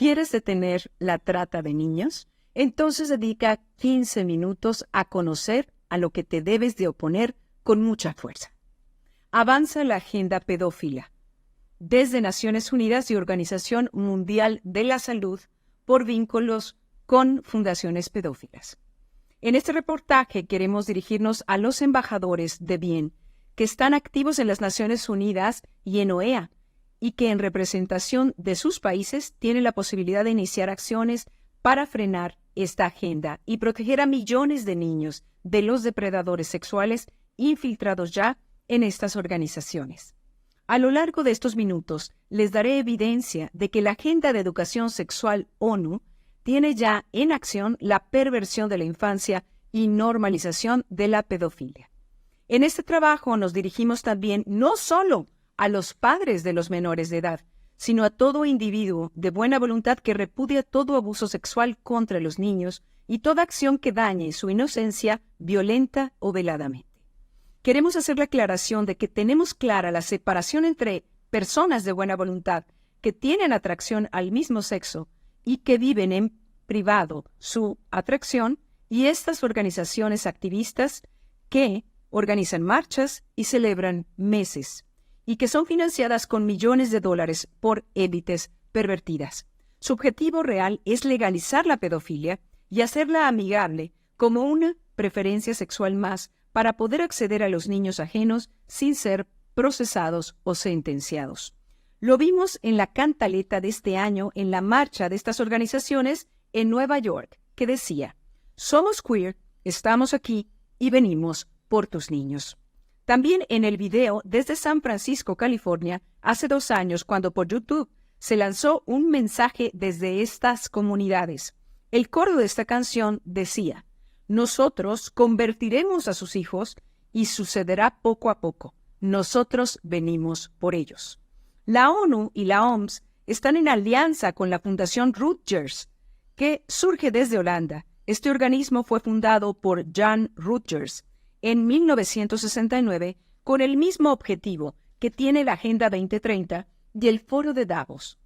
¿Quieres detener la trata de niños? Entonces dedica 15 minutos a conocer a lo que te debes de oponer con mucha fuerza. Avanza la agenda pedófila. Desde Naciones Unidas y Organización Mundial de la Salud por vínculos con fundaciones pedófilas. En este reportaje queremos dirigirnos a los embajadores de bien que están activos en las Naciones Unidas y en OEA y que en representación de sus países tienen la posibilidad de iniciar acciones para frenar esta agenda y proteger a millones de niños de los depredadores sexuales infiltrados ya en estas organizaciones. A lo largo de estos minutos les daré evidencia de que la Agenda de Educación Sexual ONU tiene ya en acción la perversión de la infancia y normalización de la pedofilia. En este trabajo nos dirigimos también no solo a los padres de los menores de edad, sino a todo individuo de buena voluntad que repudia todo abuso sexual contra los niños y toda acción que dañe su inocencia violenta o veladamente. Queremos hacer la aclaración de que tenemos clara la separación entre personas de buena voluntad que tienen atracción al mismo sexo y que viven en privado su atracción y estas organizaciones activistas que organizan marchas y celebran meses y que son financiadas con millones de dólares por élites pervertidas. Su objetivo real es legalizar la pedofilia y hacerla amigable como una preferencia sexual más para poder acceder a los niños ajenos sin ser procesados o sentenciados. Lo vimos en la cantaleta de este año en la marcha de estas organizaciones en Nueva York, que decía: «Somos queer, estamos aquí y venimos por tus niños». También en el video desde San Francisco, California, hace 2 años, cuando por YouTube se lanzó un mensaje desde estas comunidades. El coro de esta canción decía: «Nosotros convertiremos a sus hijos y sucederá poco a poco. Nosotros venimos por ellos». La ONU y la OMS están en alianza con la Fundación Rutgers, que surge desde Holanda. Este organismo fue fundado por Jan Rutgers en 1969 con el mismo objetivo que tiene la Agenda 2030 y el Foro de Davos: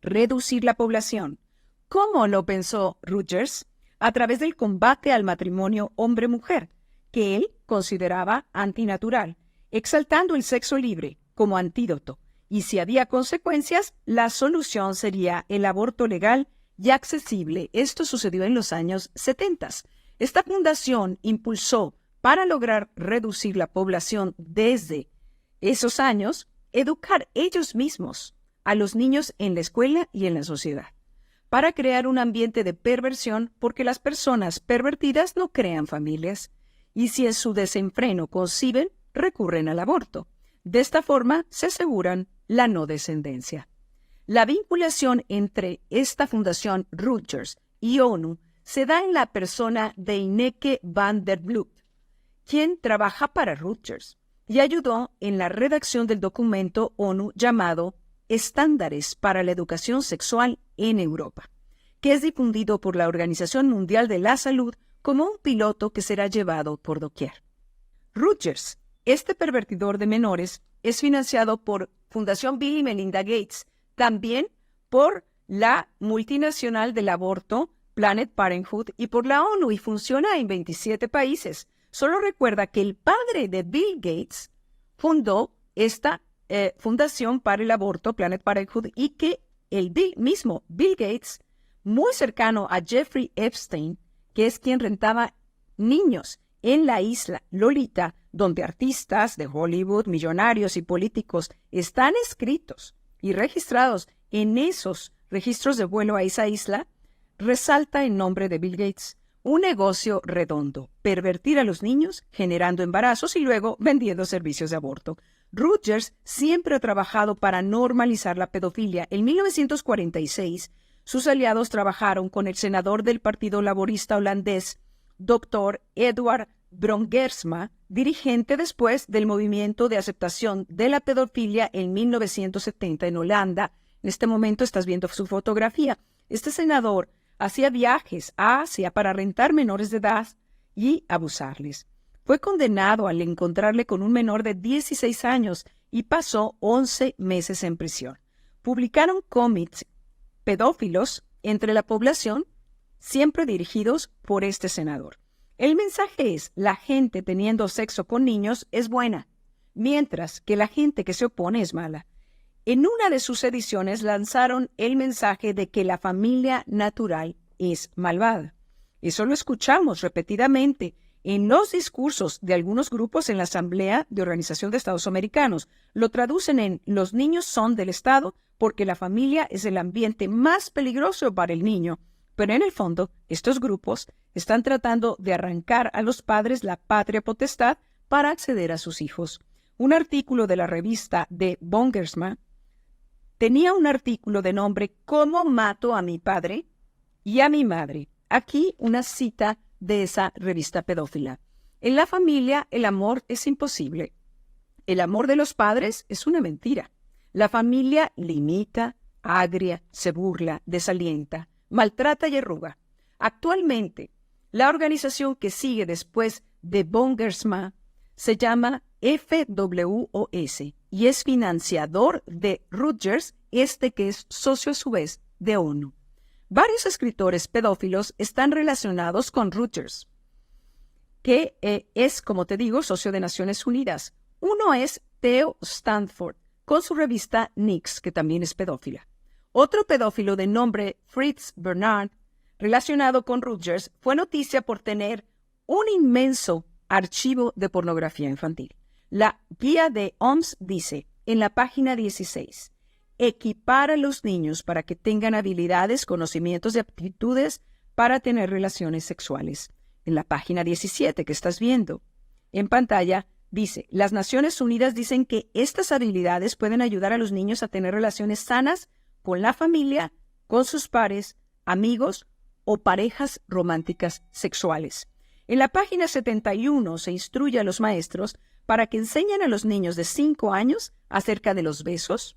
reducir la población. ¿Cómo lo pensó Rutgers? A través del combate al matrimonio hombre-mujer, que él consideraba antinatural, exaltando el sexo libre como antídoto, y si había consecuencias, la solución sería el aborto legal y accesible. Esto sucedió en los años 70. Esta fundación impulsó, para lograr reducir la población desde esos años, educar ellos mismos a los niños en la escuela y en la sociedad, para crear un ambiente de perversión, porque las personas pervertidas no crean familias, y si en su desenfreno conciben, recurren al aborto. De esta forma se aseguran la no descendencia. La vinculación entre esta fundación Rutgers y ONU se da en la persona de Ineke van der Vloed, quien trabaja para Rutgers y ayudó en la redacción del documento ONU llamado Estándares para la Educación Sexual en Europa, que es difundido por la Organización Mundial de la Salud como un piloto que será llevado por doquier. Rutgers, este pervertidor de menores, es financiado por Fundación Bill y Melinda Gates, también por la multinacional del aborto Planned Parenthood y por la ONU, y funciona en 27 países. Solo recuerda que el padre de Bill Gates fundó esta fundación para el aborto, Planned Parenthood, y que el mismo Bill Gates, muy cercano a Jeffrey Epstein, que es quien rentaba niños en la isla Lolita, donde artistas de Hollywood, millonarios y políticos están escritos y registrados en esos registros de vuelo a esa isla, resalta el nombre de Bill Gates. Un negocio redondo: pervertir a los niños, generando embarazos y luego vendiendo servicios de aborto. Rutgers siempre ha trabajado para normalizar la pedofilia. En 1946, sus aliados trabajaron con el senador del Partido Laborista holandés, Dr. Edward Brongersma, dirigente después del movimiento de aceptación de la pedofilia en 1970 en Holanda. En este momento estás viendo su fotografía. Este senador hacía viajes a Asia para rentar menores de edad y abusarles. Fue condenado al encontrarle con un menor de 16 años y pasó 11 meses en prisión. Publicaron cómics pedófilos entre la población, siempre dirigidos por este senador. El mensaje es: la gente teniendo sexo con niños es buena, mientras que la gente que se opone es mala. En una de sus ediciones lanzaron el mensaje de que la familia natural es malvada. Eso lo escuchamos repetidamente en los discursos de algunos grupos en la Asamblea de Organización de Estados Americanos. Lo traducen en: los niños son del Estado porque la familia es el ambiente más peligroso para el niño. Pero en el fondo, estos grupos están tratando de arrancar a los padres la patria potestad para acceder a sus hijos. Un artículo de la revista de Bongersma tenía un artículo de nombre ¿Cómo mato a mi padre y a mi madre? Aquí una cita de esa revista pedófila. En la familia el amor es imposible. El amor de los padres es una mentira. La familia limita, agria, se burla, desalienta, maltrata y arruga. Actualmente, la organización que sigue después de Bongersma se llama FWOS y es financiador de Rutgers, que es socio a su vez de ONU. Varios escritores pedófilos están relacionados con Rutgers, que es, como te digo, socio de Naciones Unidas. Uno es Theo Stanford, con su revista Nix, que también es pedófila. Otro pedófilo de nombre Fritz Bernard, relacionado con Rutgers, fue noticia por tener un inmenso archivo de pornografía infantil. La guía de OMS dice, en la página 16, equipar a los niños para que tengan habilidades, conocimientos y aptitudes para tener relaciones sexuales. En la página 17 que estás viendo en pantalla, dice, las Naciones Unidas dicen que estas habilidades pueden ayudar a los niños a tener relaciones sanas con la familia, con sus pares, amigos o parejas románticas sexuales. En la página 71 se instruye a los maestros para que enseñen a los niños de 5 años acerca de los besos,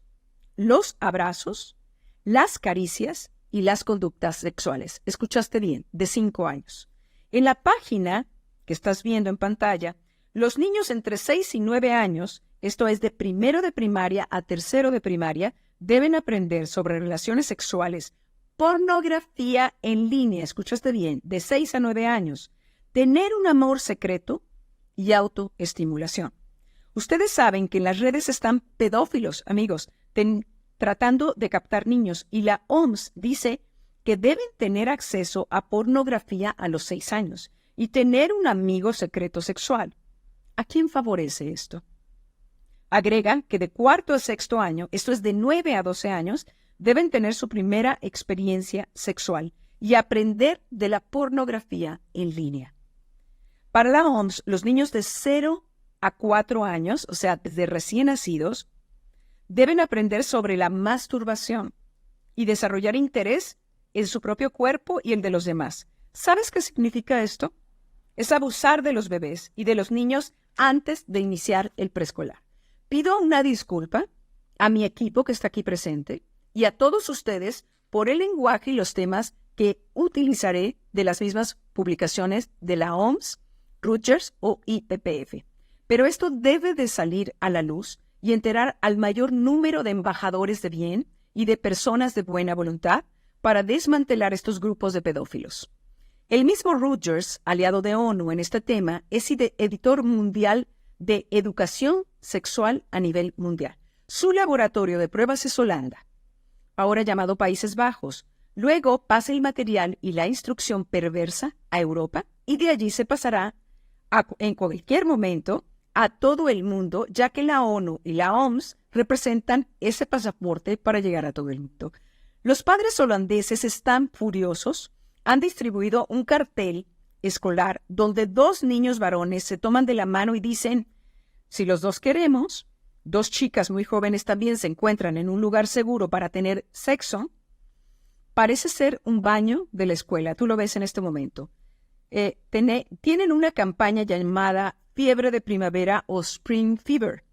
los abrazos, las caricias y las conductas sexuales. Escuchaste bien, de 5 años. En la página que estás viendo en pantalla, los niños entre 6 y 9 años, esto es de primero de primaria a tercero de primaria, deben aprender sobre relaciones sexuales, pornografía en línea, escuchaste bien, de 6 a 9 años, tener un amor secreto y autoestimulación. Ustedes saben que en las redes están pedófilos, amigos, tratando de captar niños, y la OMS dice que deben tener acceso a pornografía a los 6 años y tener un amigo secreto sexual. ¿A quién favorece esto? Agregan que de cuarto a sexto año, esto es de 9 a 12 años, deben tener su primera experiencia sexual y aprender de la pornografía en línea. Para la OMS, los niños de 0 a 4 años, o sea, desde recién nacidos, deben aprender sobre la masturbación y desarrollar interés en su propio cuerpo y el de los demás. ¿Sabes qué significa esto? Es abusar de los bebés y de los niños antes de iniciar el preescolar. Pido una disculpa a mi equipo que está aquí presente y a todos ustedes por el lenguaje y los temas que utilizaré de las mismas publicaciones de la OMS, Rutgers o IPPF. Pero esto debe de salir a la luz y enterar al mayor número de embajadores de bien y de personas de buena voluntad para desmantelar estos grupos de pedófilos. El mismo Rutgers, aliado de ONU en este tema, es editor mundial de educación sexual a nivel mundial. Su laboratorio de pruebas es Holanda, ahora llamado Países Bajos. Luego pasa el material y la instrucción perversa a Europa y de allí se pasará en cualquier momento a todo el mundo, ya que la ONU y la OMS representan ese pasaporte para llegar a todo el mundo. Los padres holandeses están furiosos. Han distribuido un cartel escolar donde 2 niños varones se toman de la mano y dicen, si los dos queremos, 2 chicas muy jóvenes también se encuentran en un lugar seguro para tener sexo. Parece ser un baño de la escuela, tú lo ves en este momento. Tienen una campaña llamada Fiebre de Primavera o Spring Fever,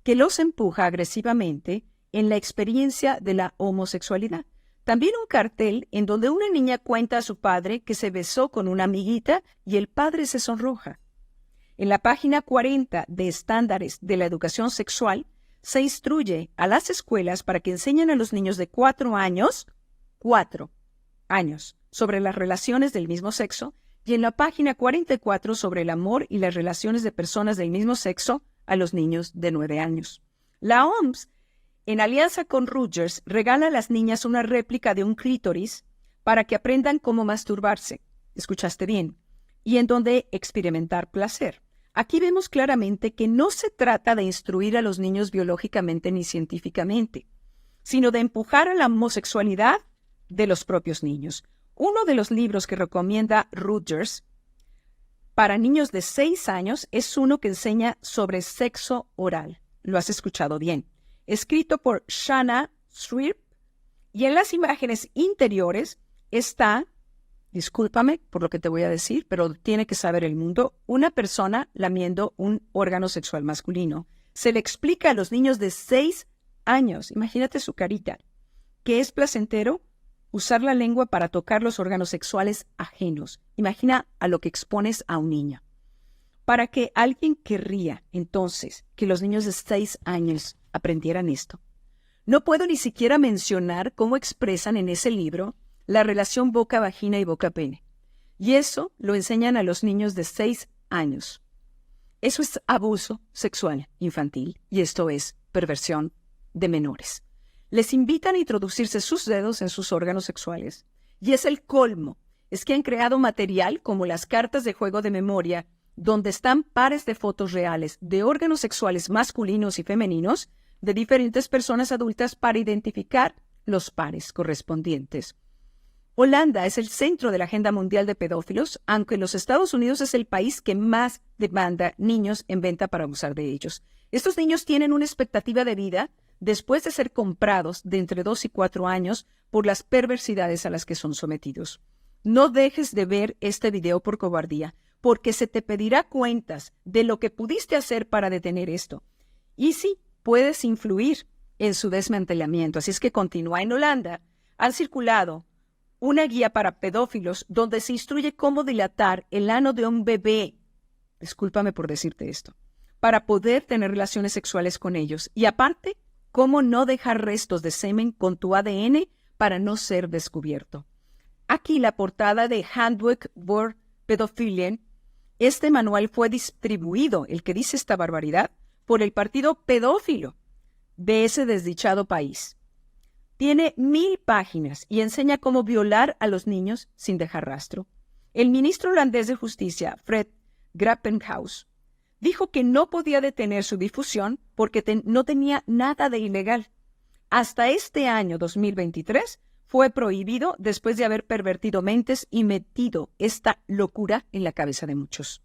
que los empuja agresivamente en la experiencia de la homosexualidad. También un cartel en donde una niña cuenta a su padre que se besó con una amiguita y el padre se sonroja. En la página 40 de Estándares de la Educación Sexual se instruye a las escuelas para que enseñen a los niños de 4 años 4 años sobre las relaciones del mismo sexo y en la página 44 sobre el amor y las relaciones de personas del mismo sexo a los niños de 9 años. La OMS, en alianza con Rutgers, regala a las niñas una réplica de un clítoris para que aprendan cómo masturbarse. ¿Escuchaste bien? Y en donde experimentar placer. Aquí vemos claramente que no se trata de instruir a los niños biológicamente ni científicamente, sino de empujar a la homosexualidad de los propios niños. Uno de los libros que recomienda Rutgers para niños de 6 años es uno que enseña sobre sexo oral. Lo has escuchado bien. Escrito por Shanna Sweep, y en las imágenes interiores está, discúlpame por lo que te voy a decir, pero tiene que saber el mundo, una persona lamiendo un órgano sexual masculino. Se le explica a los niños de 6 años, imagínate su carita, que es placentero usar la lengua para tocar los órganos sexuales ajenos. Imagina a lo que expones a un niño. Para que alguien querría, entonces, que los niños de 6 años aprendieran esto. No puedo ni siquiera mencionar cómo expresan en ese libro la relación boca-vagina y boca-pene. Y eso lo enseñan a los niños de 6 años. Eso es abuso sexual infantil y esto es perversión de menores. Les invitan a introducirse sus dedos en sus órganos sexuales. Y es el colmo. Es que han creado material como las cartas de juego de memoria, donde están pares de fotos reales de órganos sexuales masculinos y femeninos de diferentes personas adultas para identificar los pares correspondientes. Holanda es el centro de la agenda mundial de pedófilos, aunque los Estados Unidos es el país que más demanda niños en venta para abusar de ellos. Estos niños tienen una expectativa de vida después de ser comprados de entre 2 y 4 años por las perversidades a las que son sometidos. No dejes de ver este video por cobardía, porque se te pedirá cuentas de lo que pudiste hacer para detener esto. Y sí, puedes influir en su desmantelamiento. Así es que continúa. En Holanda han circulado una guía para pedófilos donde se instruye cómo dilatar el ano de un bebé, discúlpame por decirte esto, para poder tener relaciones sexuales con ellos. Y aparte, cómo no dejar restos de semen con tu ADN para no ser descubierto. Aquí la portada de Handbook for Pedophilia. Este manual fue distribuido, el que dice esta barbaridad, por el partido pedófilo de ese desdichado país. Tiene 1000 páginas y enseña cómo violar a los niños sin dejar rastro. El ministro holandés de Justicia, Fred Grappenhaus, dijo que no podía detener su difusión porque no tenía nada de ilegal. Hasta este año 2023 fue prohibido después de haber pervertido mentes y metido esta locura en la cabeza de muchos.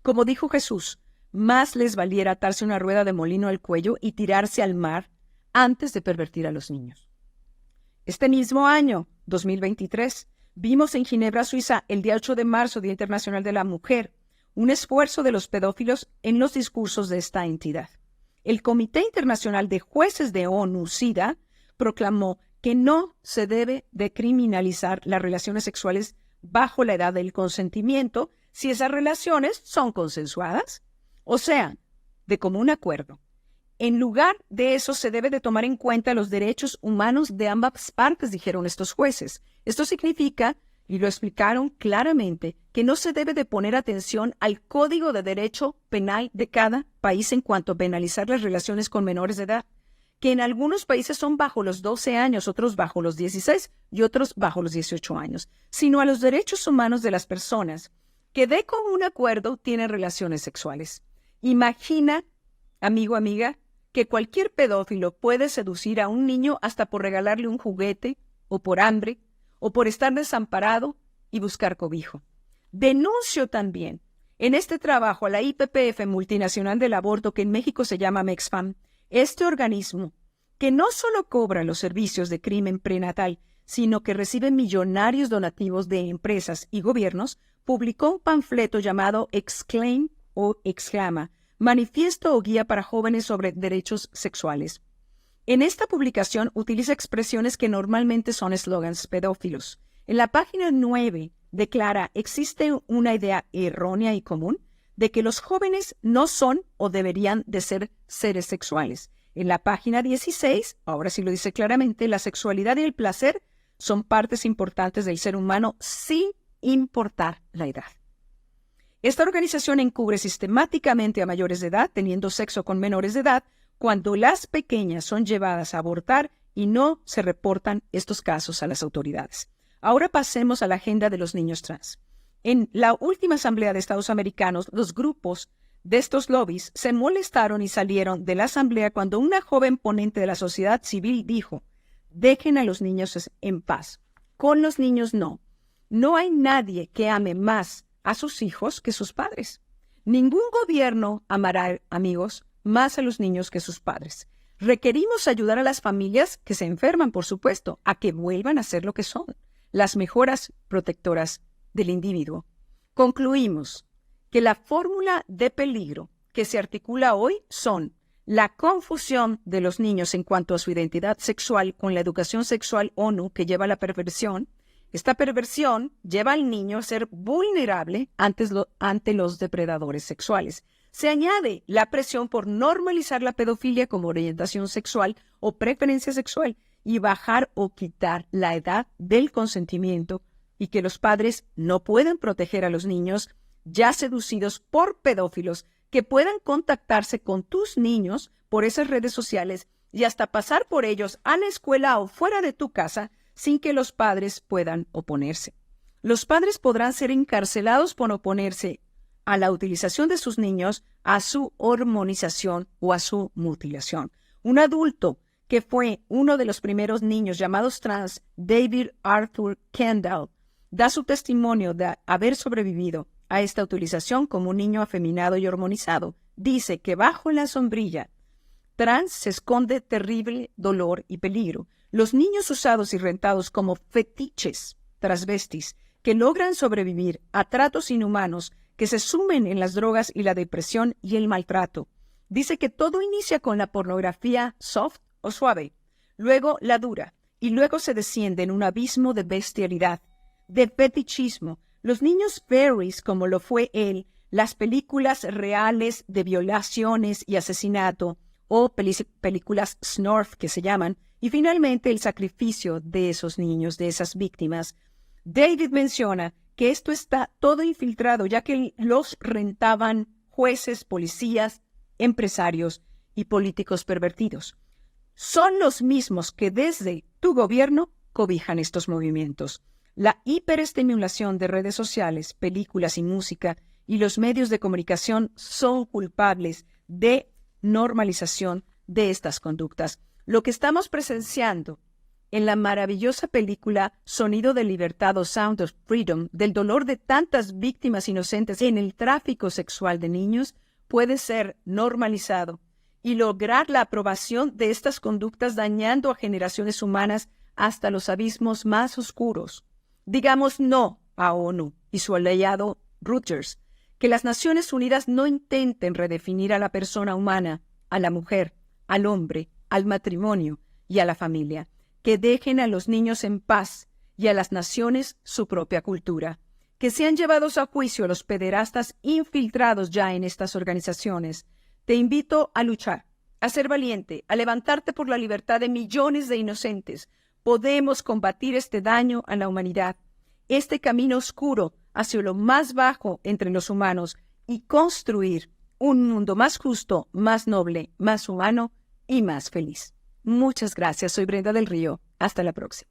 Como dijo Jesús, más les valiera atarse una rueda de molino al cuello y tirarse al mar antes de pervertir a los niños. Este mismo año, 2023, vimos en Ginebra, Suiza, el día 8 de marzo, Día Internacional de la Mujer, un esfuerzo de los pedófilos en los discursos de esta entidad. El Comité Internacional de Jueces de ONU, SIDA, proclamó que no se debe de criminalizar las relaciones sexuales bajo la edad del consentimiento si esas relaciones son consensuadas, o sea, de común acuerdo. En lugar de eso, se debe de tomar en cuenta los derechos humanos de ambas partes, dijeron estos jueces. Esto significa, y lo explicaron claramente, que no se debe de poner atención al Código de Derecho Penal de cada país en cuanto a penalizar las relaciones con menores de edad, que en algunos países son bajo los 12 años, otros bajo los 16 y otros bajo los 18 años, sino a los derechos humanos de las personas que de común acuerdo tienen relaciones sexuales. Imagina, amigo, amiga, que cualquier pedófilo puede seducir a un niño hasta por regalarle un juguete, o por hambre, o por estar desamparado y buscar cobijo. Denuncio también en este trabajo a la IPPF Multinacional del Aborto, que en México se llama MEXFAM, este organismo que no solo cobra los servicios de crimen prenatal, sino que recibe millonarios donativos de empresas y gobiernos, publicó un panfleto llamado Exclaim o Exclama, Manifiesto o Guía para Jóvenes sobre Derechos Sexuales. En esta publicación utiliza expresiones que normalmente son eslogans pedófilos. En la página 9 declara: existe una idea errónea y común de que los jóvenes no son o deberían de ser seres sexuales. En la página 16, ahora sí lo dice claramente, la sexualidad y el placer son partes importantes del ser humano sin importar la edad. Esta organización encubre sistemáticamente a mayores de edad teniendo sexo con menores de edad cuando las pequeñas son llevadas a abortar y no se reportan estos casos a las autoridades. Ahora pasemos a la agenda de los niños trans. En la última Asamblea de Estados Americanos, los grupos de estos lobbies se molestaron y salieron de la Asamblea cuando una joven ponente de la sociedad civil dijo: dejen a los niños en paz. Con los niños no. No hay nadie que ame más a sus hijos que sus padres. Ningún gobierno amará, amigos, más a los niños que sus padres. Requerimos ayudar a las familias que se enferman, por supuesto, a que vuelvan a ser lo que son, las mejoras protectoras del individuo. Concluimos que la fórmula de peligro que se articula hoy son la confusión de los niños en cuanto a su identidad sexual con la educación sexual ONU que lleva a la perversión. Esta perversión lleva al niño a ser vulnerable ante los depredadores sexuales. Se añade la presión por normalizar la pedofilia como orientación sexual o preferencia sexual y bajar o quitar la edad del consentimiento y que los padres no pueden proteger a los niños ya seducidos por pedófilos que puedan contactarse con tus niños por esas redes sociales y hasta pasar por ellos a la escuela o fuera de tu casa sin que los padres puedan oponerse. Los padres podrán ser encarcelados por oponerse a la utilización de sus niños, a su hormonización o a su mutilación. Un adulto que fue uno de los primeros niños llamados trans, David Arthur Kendall, da su testimonio de haber sobrevivido a esta utilización como un niño afeminado y hormonizado. Dice que bajo la sombrilla trans se esconde terrible dolor y peligro. Los niños usados y rentados como fetiches transvestis que logran sobrevivir a tratos inhumanos que se sumen en las drogas y la depresión y el maltrato. Dice que todo inicia con la pornografía soft o suave, luego la dura, y luego se desciende en un abismo de bestialidad, de fetichismo. Los niños furries, como lo fue él, las películas reales de violaciones y asesinato, o películas Snorf que se llaman, y finalmente el sacrificio de esos niños, de esas víctimas. David menciona que esto está todo infiltrado, ya que los rentaban jueces, policías, empresarios y políticos pervertidos. Son los mismos que desde tu gobierno cobijan estos movimientos. La hiperestimulación de redes sociales, películas y música y los medios de comunicación son culpables de normalización de estas conductas. Lo que estamos presenciando en la maravillosa película Sonido de Libertad o Sound of Freedom, del dolor de tantas víctimas inocentes en el tráfico sexual de niños, puede ser normalizado y lograr la aprobación de estas conductas dañando a generaciones humanas hasta los abismos más oscuros. Digamos no a ONU y su aliado Reuters, que las Naciones Unidas no intenten redefinir a la persona humana, a la mujer, al hombre, al matrimonio y a la familia, que dejen a los niños en paz y a las naciones su propia cultura, que sean llevados a juicio los pederastas infiltrados ya en estas organizaciones. Te invito a luchar, a ser valiente, a levantarte por la libertad de millones de inocentes. Podemos combatir este daño a la humanidad, este camino oscuro hacia lo más bajo entre los humanos y construir un mundo más justo, más noble, más humano y más feliz. Muchas gracias. Soy Brenda del Río. Hasta la próxima.